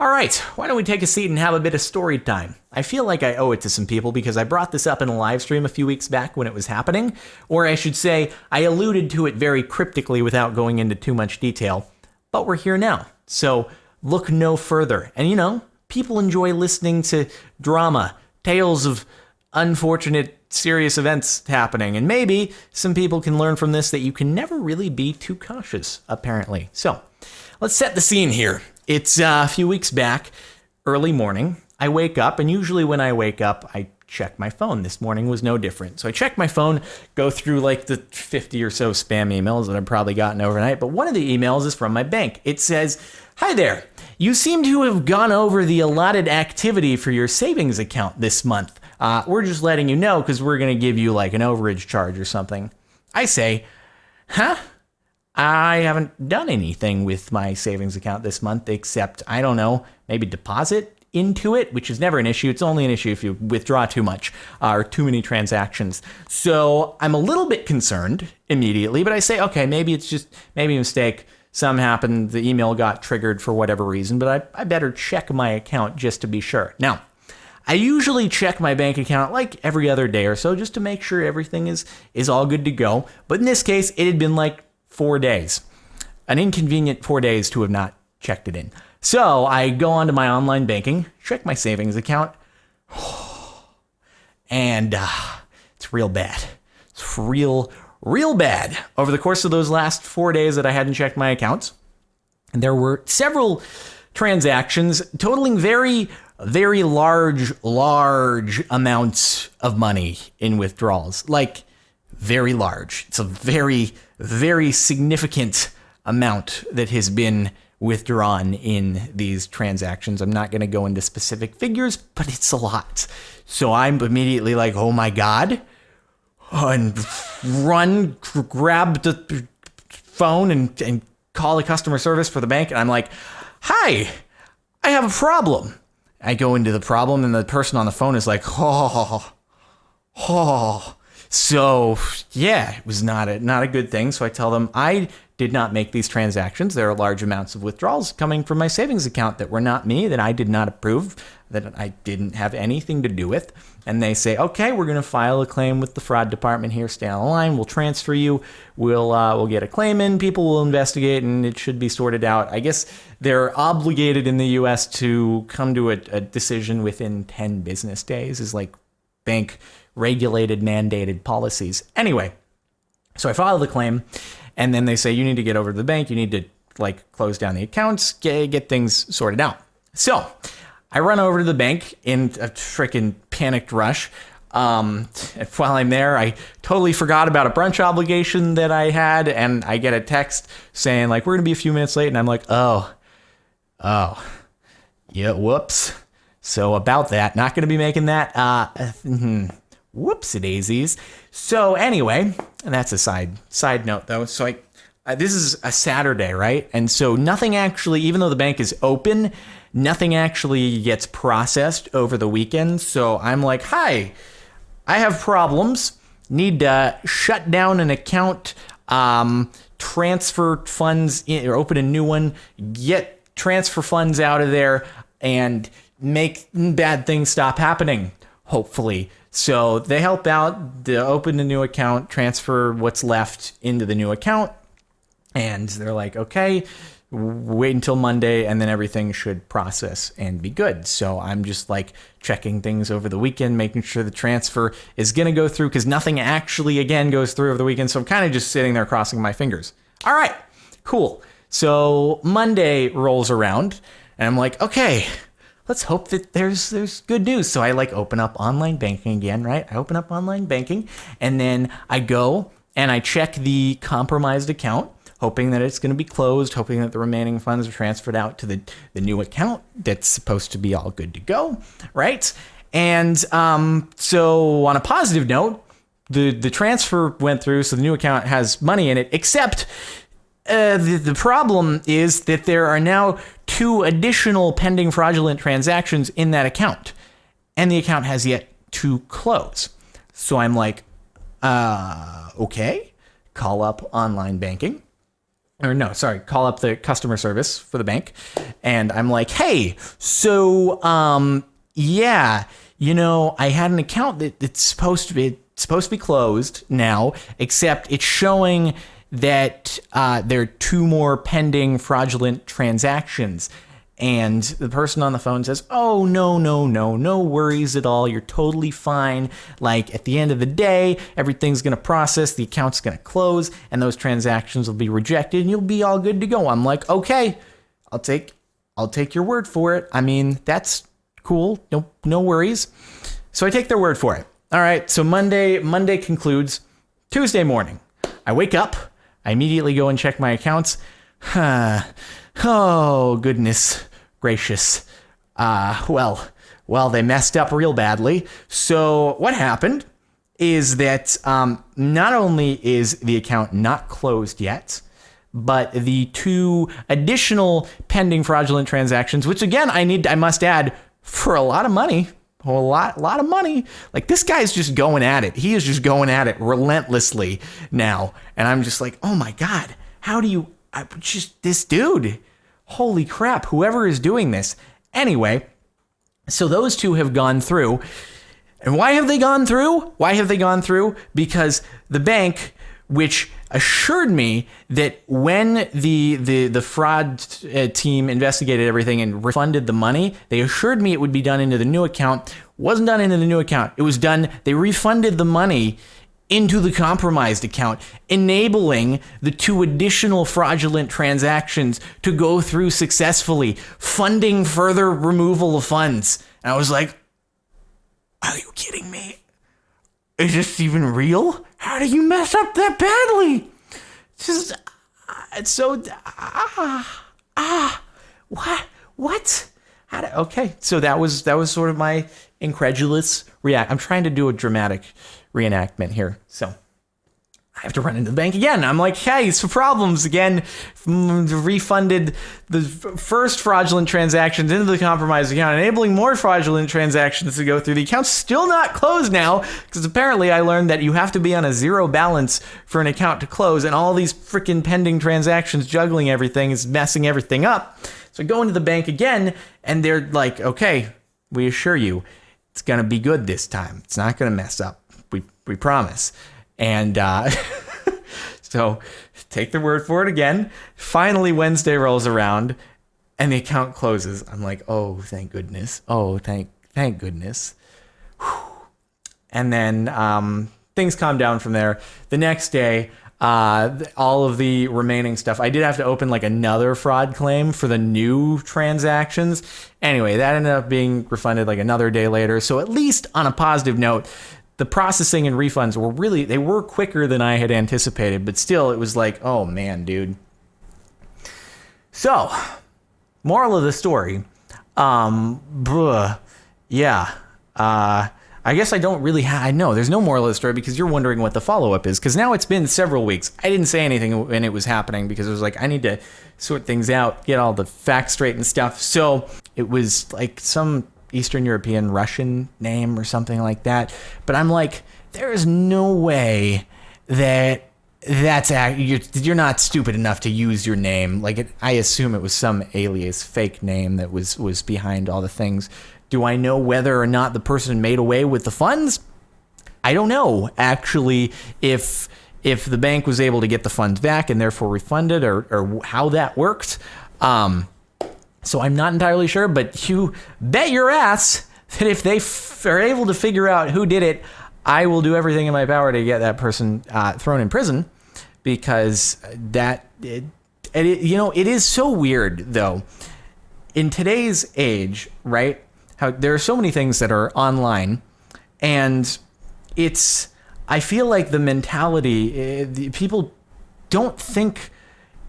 All right, why don't we take a seat and have a bit of story time? I feel like I owe it to some people because I brought this up in a live stream a few weeks back when it was happening, or I should say, I alluded to it very cryptically without going into too much detail, but we're here now, so look no further. And you know, people enjoy listening to drama, tales of unfortunate, serious events happening, and maybe some people can learn from this that you can never really be too cautious, apparently. So, let's set the scene here. It's a few weeks back, early morning. I wake up, and usually when I wake up, I check my phone. This morning was no different. So I check my phone, go through like the 50 or so spam emails that I've probably gotten overnight, but one of the emails is from my bank. It says, "Hi there. You seem to have gone over the allotted activity for your savings account this month. We're just letting you know because we're going to give you like an overage charge or something." I say, "Huh? I haven't done anything with my savings account this month except, I don't know, maybe deposit into it," which is never an issue. It's only an issue if you withdraw too much or too many transactions. So I'm a little bit concerned immediately, but I say, okay, maybe it's just maybe a mistake. Something happened. The email got triggered for whatever reason, but I better check my account just to be sure. Now, I usually check my bank account like every other day or so just to make sure everything is all good to go. But in this case, it had been like 4 days. An inconvenient 4 days to have not checked it in. So I go onto my online banking, check my savings account, and it's real bad. It's real bad. Over the course of those last 4 days that I hadn't checked my accounts, there were several transactions totaling very large amounts of money in withdrawals. Like, very large. It's a very significant amount that has been withdrawn in these transactions. I'm not going to go into specific figures, but it's a lot. So I'm immediately like, oh my God, and run, grab the phone and call the customer service for the bank. And I'm like, "Hi, I have a problem." I go into the problem and the person on the phone is like, oh. So yeah, it was not a good thing. So I tell them I did not make these transactions. There are large amounts of withdrawals coming from my savings account that were not me, that I did not approve, that I didn't have anything to do with. And they say, okay, we're going to file a claim with the fraud department here. Stay on the line. We'll transfer you. We'll get a claim in. People will investigate, and it should be sorted out. I guess they're obligated in the U.S. to come to a decision within 10 business days, is like bank regulated, mandated policies. Anyway, so I file the claim, and then they say, you need to get over to the bank. You need to like close down the accounts, get things sorted out. So I run over to the bank in a freaking panicked rush. While I'm there, I totally forgot about a brunch obligation that I had, and I get a text saying like, we're gonna be a few minutes late, and I'm like, oh, yeah, whoops. So about that, not gonna be making that. Whoopsie-daisies. So anyway, and that's a side note though. So this is a Saturday, right? And so nothing actually, even though the bank is open, nothing actually gets processed over the weekend. So I'm like, hi, I have problems. Need to shut down an account, transfer funds in, or open a new one, transfer funds out of there, and make bad things stop happening, hopefully. So they help out, they open a new account, transfer what's left into the new account, and they're like, okay, wait until Monday, and then everything should process and be good. So I'm just like checking things over the weekend, making sure the transfer is going to go through, because nothing actually, again, goes through over the weekend. So I'm kind of just sitting there crossing my fingers. All right, cool. So Monday rolls around, and I'm like, okay, let's hope that there's good news. So I like open up online banking again, right? I open up online banking, and then I go and I check the compromised account, hoping that it's going to be closed, hoping that the remaining funds are transferred out to the new account that's supposed to be all good to go, right? And so on a positive note, the transfer went through, so the new account has money in it, except the problem is that there are now 2 additional pending fraudulent transactions in that account, and the account has yet to close. So I'm like, okay, call up online banking. or no, sorry, call up the customer service for the bank. And I'm like, hey, so, yeah, I had an account that it's supposed to be closed now, except it's showing that there are 2 more pending fraudulent transactions. And the person on the phone says, oh, no worries at all. You're totally fine. Like, at the end of the day, everything's going to process, the account's going to close, and those transactions will be rejected, and you'll be all good to go. I'm like, okay, I'll take your word for it. I mean, that's cool. No worries. So I take their word for it. All right, so Monday concludes. Tuesday morning, I wake up. I immediately go and check my accounts. Oh, goodness gracious. Well, they messed up real badly. So what happened is that not only is the account not closed yet, but the 2 additional pending fraudulent transactions, which again, I must add, for a lot of money, a lot of money. Like, this guy's just going at it. He is just going at it relentlessly now. And I'm just like, oh my God, this dude, holy crap, whoever is doing this. Anyway, so those 2 have gone through. And why have they gone through? Because the bank, which assured me that when the fraud team investigated everything and refunded the money, they assured me it would be done into the new account. Wasn't done into the new account. It was done, they refunded the money into the compromised account, enabling the 2 additional fraudulent transactions to go through successfully, funding further removal of funds. And I was like, are you kidding me? Is this even real? How do you mess up that badly? Just, it's so, what? Okay, so that was sort of my incredulous I'm trying to do a dramatic reenactment here, so I have to run into the bank again. I'm like, hey, some problems again. Refunded the first fraudulent transactions into the compromised account, enabling more fraudulent transactions to go through. The account's still not closed now, because apparently I learned that you have to be on a 0 balance for an account to close, and all these freaking pending transactions juggling everything is messing everything up. So I go into the bank again, and they're like, okay, we assure you, it's going to be good this time. It's not going to mess up. We promise. And so take their word for it again. Finally, Wednesday rolls around and the account closes. I'm like, oh, thank goodness. Oh, thank goodness. Whew. And then things calm down from there. The next day, all of the remaining stuff, I did have to open like another fraud claim for the new transactions. Anyway, that ended up being refunded like another day later. So at least on a positive note, the processing and refunds they were quicker than I had anticipated, but still it was like, oh man, dude. So, moral of the story, I guess I don't really I know there's no moral of the story, because you're wondering what the follow-up is, because now it's been several weeks. I didn't say anything when it was happening because it was like, I need to sort things out, get all the facts straight and stuff. So it was like some Eastern European Russian name or something like that. But I'm like, there is no way that you're not stupid enough to use your name. Like, I assume it was some alias fake name that was behind all the things. Do I know whether or not the person made away with the funds? I don't know, actually, if the bank was able to get the funds back and therefore refunded, or how that worked. So I'm not entirely sure, but you bet your ass that if they are able to figure out who did it, I will do everything in my power to get that person thrown in prison, because it is so weird, though. In today's age, right, how there are so many things that are online, and I feel like the mentality, people don't think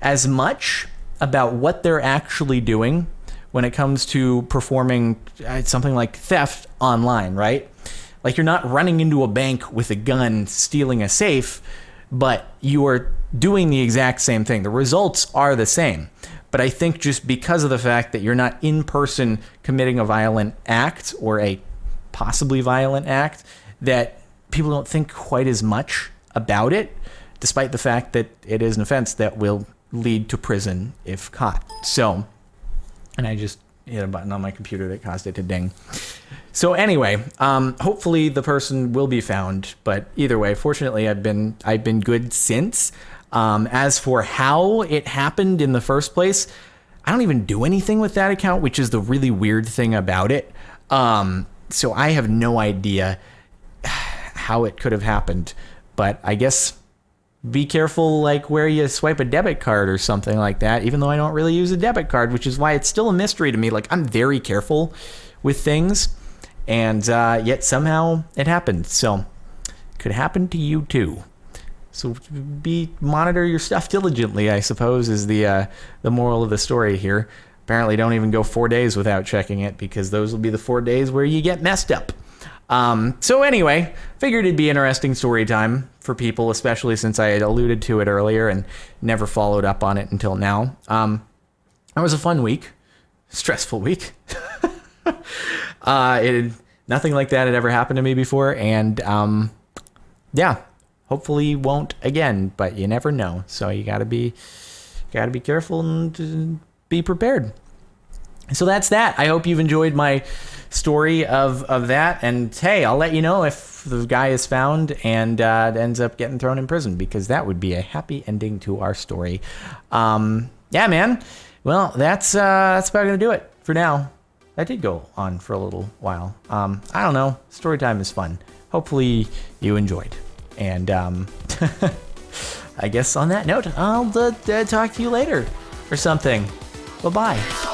as much about what they're actually doing when it comes to performing something like theft online, right? Like, you're not running into a bank with a gun stealing a safe, but you are doing the exact same thing. The results are the same. But I think just because of the fact that you're not in person committing a violent act, or a possibly violent act, that people don't think quite as much about it, despite the fact that it is an offense that will lead to prison if caught. So, and I just hit a button on my computer that caused it to ding. So anyway, hopefully the person will be found. But either way, fortunately, I've been good since. As for how it happened in the first place, I don't even do anything with that account, which is the really weird thing about it. So I have no idea how it could have happened. But I guess be careful, like where you swipe a debit card or something like that, even though I don't really use a debit card, which is why it's still a mystery to me. Like, I'm very careful with things, and yet somehow it happened. So it could happen to you too. So monitor your stuff diligently, I suppose, is the moral of the story here. Apparently don't even go 4 days without checking it, because those will be the 4 days where you get messed up. So anyway, figured it'd be interesting story time for people, especially since I had alluded to it earlier and never followed up on it until now. It was a fun week, stressful week. Nothing like that had ever happened to me before, and yeah, hopefully won't again, but you never know. So you gotta be careful and be prepared. So that's that. I hope you've enjoyed my story of that. And hey, I'll let you know if the guy is found and ends up getting thrown in prison, because that would be a happy ending to our story. Yeah, man. Well, that's about gonna do it for now. That did go on for a little while. I don't know. Story time is fun. Hopefully you enjoyed. And I guess on that note, I'll talk to you later or something. Bye-bye.